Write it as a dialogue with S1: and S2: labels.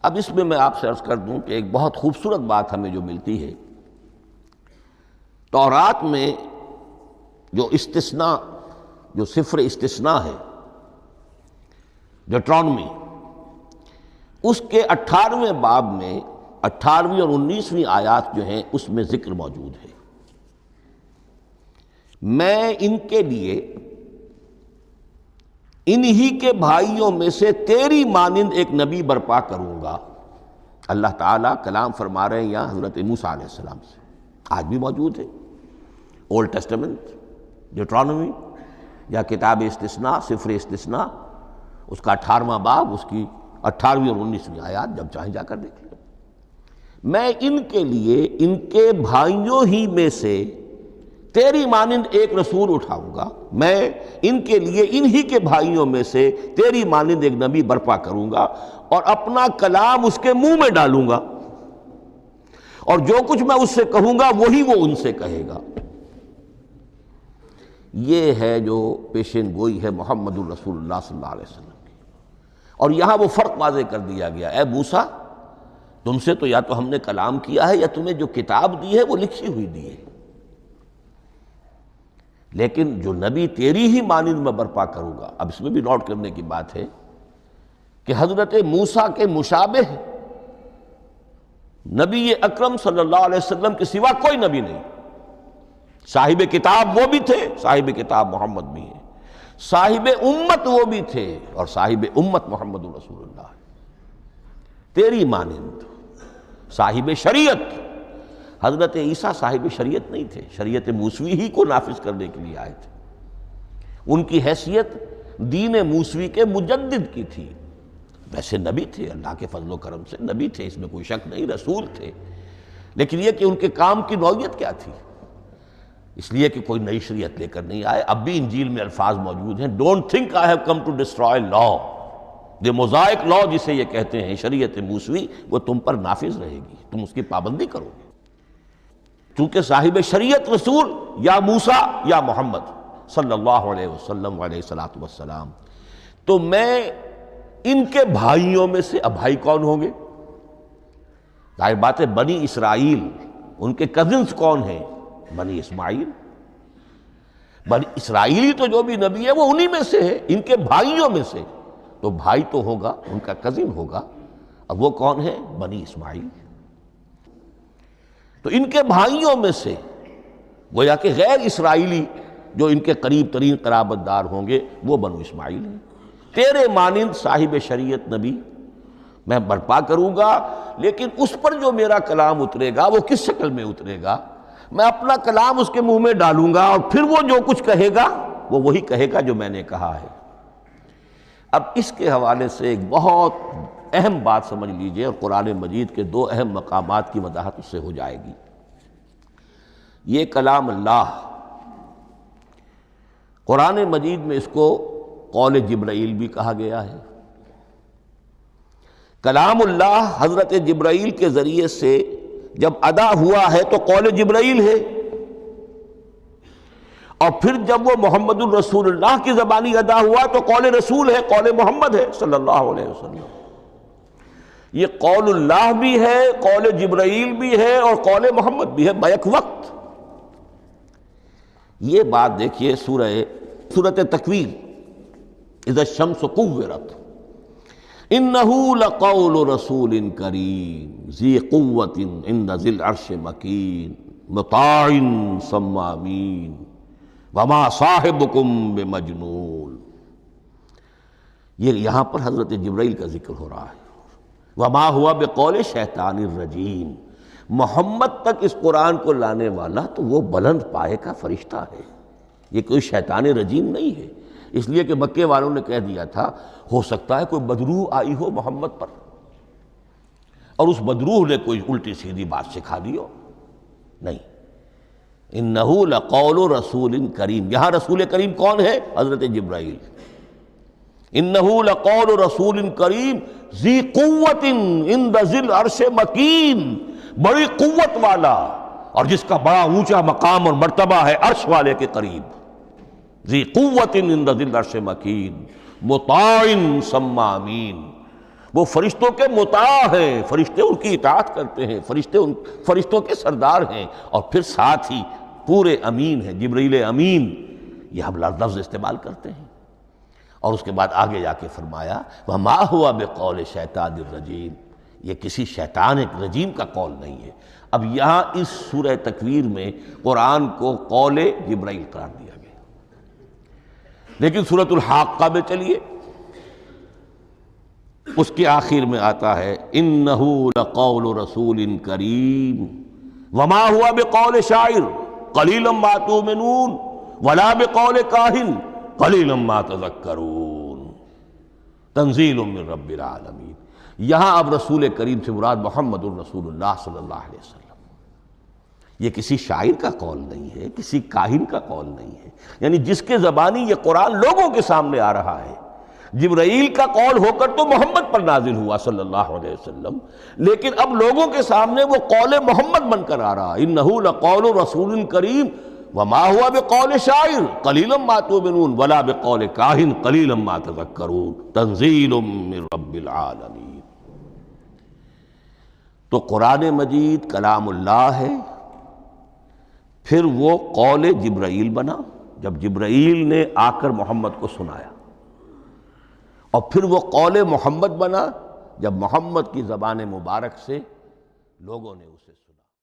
S1: اب اس میں آپ سے عرض کر دوں کہ ایک بہت خوبصورت بات ہمیں جو ملتی ہے تورات میں، جو استثناء، جو سفر استثناء ہے ڈیوٹرانومی، اس کے 18ویں باب میں 18ویں اور 19ویں آیات جو ہیں اس میں ذکر موجود ہے، میں ان کے لیے انہی کے بھائیوں میں سے تیری مانند ایک نبی برپا کروں گا۔ اللہ تعالیٰ کلام فرما رہے ہیں یہاں حضرت موسیٰ علیہ السلام سے، آج بھی موجود ہے۔ اولڈ ٹیسٹمنٹ، ڈیوٹرانومی یا کتاب استثناء، سفر استثناء، اس کا 18واں باب، اس کی 18ویں اور 19ویں آیات جب چاہیں جا کر دیکھ لیں۔ میں ان کے لیے ان کے بھائیوں ہی میں سے تیری مانند ایک رسول اٹھاؤں گا، میں ان کے لیے انہی کے بھائیوں میں سے تیری مانند ایک نبی برپا کروں گا اور اپنا کلام اس کے منہ میں ڈالوں گا، اور جو کچھ میں اس سے کہوں گا وہی وہ ان سے کہے گا۔ یہ ہے جو پیشین گوئی ہے محمد الرسول اللہ صلی اللہ علیہ وسلم کی۔ اور یہاں وہ فرق واضح کر دیا گیا، اے موسیٰ، تم سے تو یا تو ہم نے کلام کیا ہے یا تمہیں جو کتاب دی ہے وہ لکھی ہوئی دی ہے، لیکن جو نبی تیری ہی مانند میں برپا کروں گا۔ اب اس میں بھی نوٹ کرنے کی بات ہے کہ حضرت موسیٰ کے مشابہ نبی اکرم صلی اللہ علیہ وسلم کے سوا کوئی نبی نہیں۔ صاحب کتاب وہ بھی تھے، صاحب کتاب محمد بھی ہیں، صاحب امت وہ بھی تھے، اور صاحب امت محمد رسول اللہ ہے۔ تیری مانند صاحب شریعت، حضرت عیسیٰ صاحب شریعت نہیں تھے، شریعت موسوی ہی کو نافذ کرنے کے لیے آئے تھے۔ ان کی حیثیت دین موسوی کے مجدد کی تھی، ویسے نبی تھے، اللہ کے فضل و کرم سے نبی تھے، اس میں کوئی شک نہیں، رسول تھے، لیکن یہ کہ ان کے کام کی نوعیت کیا تھی، اس لیے کہ کوئی نئی شریعت لے کر نہیں آئے۔ اب بھی انجیل میں الفاظ موجود ہیں، don't think I have come to destroy law, the Mosaic law جسے یہ کہتے ہیں، شریعت موسوی، وہ تم پر نافذ رہے گی، تم اس کی پابندی کرو گے، چونکہ صاحب شریعت رسول یا موسیٰ یا محمد صلی اللہ علیہ وسلم علیہ الصلوۃ والسلام۔ تو میں ان کے بھائیوں میں سے، اب بھائی کون ہوں گے؟ ظاہر بات ہے بنی اسرائیل، ان کے کزنز کون ہیں؟ بنی اسماعیل۔ بنی اسرائیلی تو جو بھی نبی ہے وہ انہی میں سے ہے، ان کے بھائیوں میں سے، تو بھائی تو ہوگا، ان کا کزن ہوگا، اب وہ کون ہے؟ بنی اسماعیل۔ تو ان کے بھائیوں میں سے گویا کہ غیر اسرائیلی جو ان کے قریب ترین قرابت دار ہوں گے وہ بنو اسماعیل ہیں۔ تیرے مانند صاحب شریعت نبی میں برپا کروں گا، لیکن اس پر جو میرا کلام اترے گا وہ کس شکل میں اترے گا؟ میں اپنا کلام اس کے منہ میں ڈالوں گا، اور پھر وہ جو کچھ کہے گا وہ وہی کہے گا جو میں نے کہا ہے۔ اب اس کے حوالے سے ایک بہت اہم بات سمجھ لیجئے، اور قرآن مجید کے دو اہم مقامات کی وضاحت اس سے ہو جائے گی۔ یہ کلام اللہ، قرآن مجید میں اس کو قول جبرائیل بھی کہا گیا ہے۔ کلام اللہ حضرت جبرائیل کے ذریعے سے جب ادا ہوا ہے تو قول جبرائیل ہے، اور پھر جب وہ محمد الرسول اللہ کی زبانی ادا ہوا تو قول رسول ہے، قول محمد ہے صلی اللہ علیہ وسلم۔ یہ قول اللہ بھی ہے، قول جبرائیل بھی ہے، اور قول محمد بھی ہے بیک وقت۔ یہ بات دیکھیے سورۃ تکویر، اذا الشمس کورت، انہ لقول رسول کریم ذی قوت عند ذی العرش مکین مطاع ثم امین وما صاحبکم بمجنون۔ یہ یہاں پر حضرت جبرائیل کا ذکر ہو رہا ہے۔ وما ہوا بقول شیطان الرجیم، محمد تک اس قرآن کو لانے والا تو وہ بلند پائے کا فرشتہ ہے، یہ کوئی شیطان رجیم نہیں ہے۔ اس لیے کہ مکے والوں نے کہہ دیا تھا ہو سکتا ہے کوئی بدروح آئی ہو محمد پر، اور اس بدروح نے کوئی الٹی سیدھی بات سکھا دی ہو، نہیں۔ انہ لقول رسول کریم، یہاں رسول کریم کون ہے؟ حضرت جبرائیل۔ انہ لقول رسول کریم ذی قوت عند ذی العرش مکین، بڑی قوت والا اور جس کا بڑا اونچا مقام اور مرتبہ ہے عرش والے کے قریب۔ ذی قوت عند ذی العرش مکین مطاع ثم امین، وہ فرشتوں کے مطاع ہیں، فرشتے ان کی اطاعت کرتے ہیں، فرشتوں کے سردار ہیں، اور پھر ساتھ ہی پورے امین ہیں، جبرائیل امین، یہ ہم لفظ استعمال کرتے ہیں۔ اور اس کے بعد آگے جا کے فرمایا وَمَا هُوَ بِقَوْلِ شَيْطَانِ الرَّجِيمِ، یہ کسی شیطان رجیم کا قول نہیں ہے۔ اب یہاں اس سورہ تکویر میں قرآن کو قول جبرائیل قرار دیا گیا، لیکن سورۃ الحاقہ میں چلیے، اس کے آخر میں آتا ہے إِنَّهُ لَقَوْلُ رَسُولٍ كَرِيمٍ وَمَا هُوَ بِقَوْلِ شَاعِرٍ قَلِيلًا مَا تُؤْمِنُونَ وَلَا بِقَوْلِ كَاهِنٍ قَلِيلًا مَا تَذَكَّرُونَ تنزیل من رب العالمین۔ یہاں اب رسول کریم سے مراد محمد الرسول اللہ صلی اللہ علیہ وسلم، یہ کسی شاعر کا قول نہیں ہے، کسی کاہن کا قول نہیں ہے، یعنی جس کے زبانی یہ قرآن لوگوں کے سامنے آ رہا ہے۔ جبرائیل کا قول ہو کر تو محمد پر نازل ہوا صلی اللہ علیہ وسلم، لیکن اب لوگوں کے سامنے وہ قول محمد بن کر آ رہا ہے۔ انہ لقول رسول کریم وما هو بقول شاعر قلیلا ما تؤمنون ولا بقول کاہن قلیلا ما تذکرون تنزیل من رب العالمین۔ تو قرآن مجید کلام اللہ ہے، پھر وہ قول جبرائیل بنا جب جبرائیل نے آ کر محمد کو سنایا، اور پھر وہ قول محمد بنا جب محمد کی زبان مبارک سے لوگوں نے اسے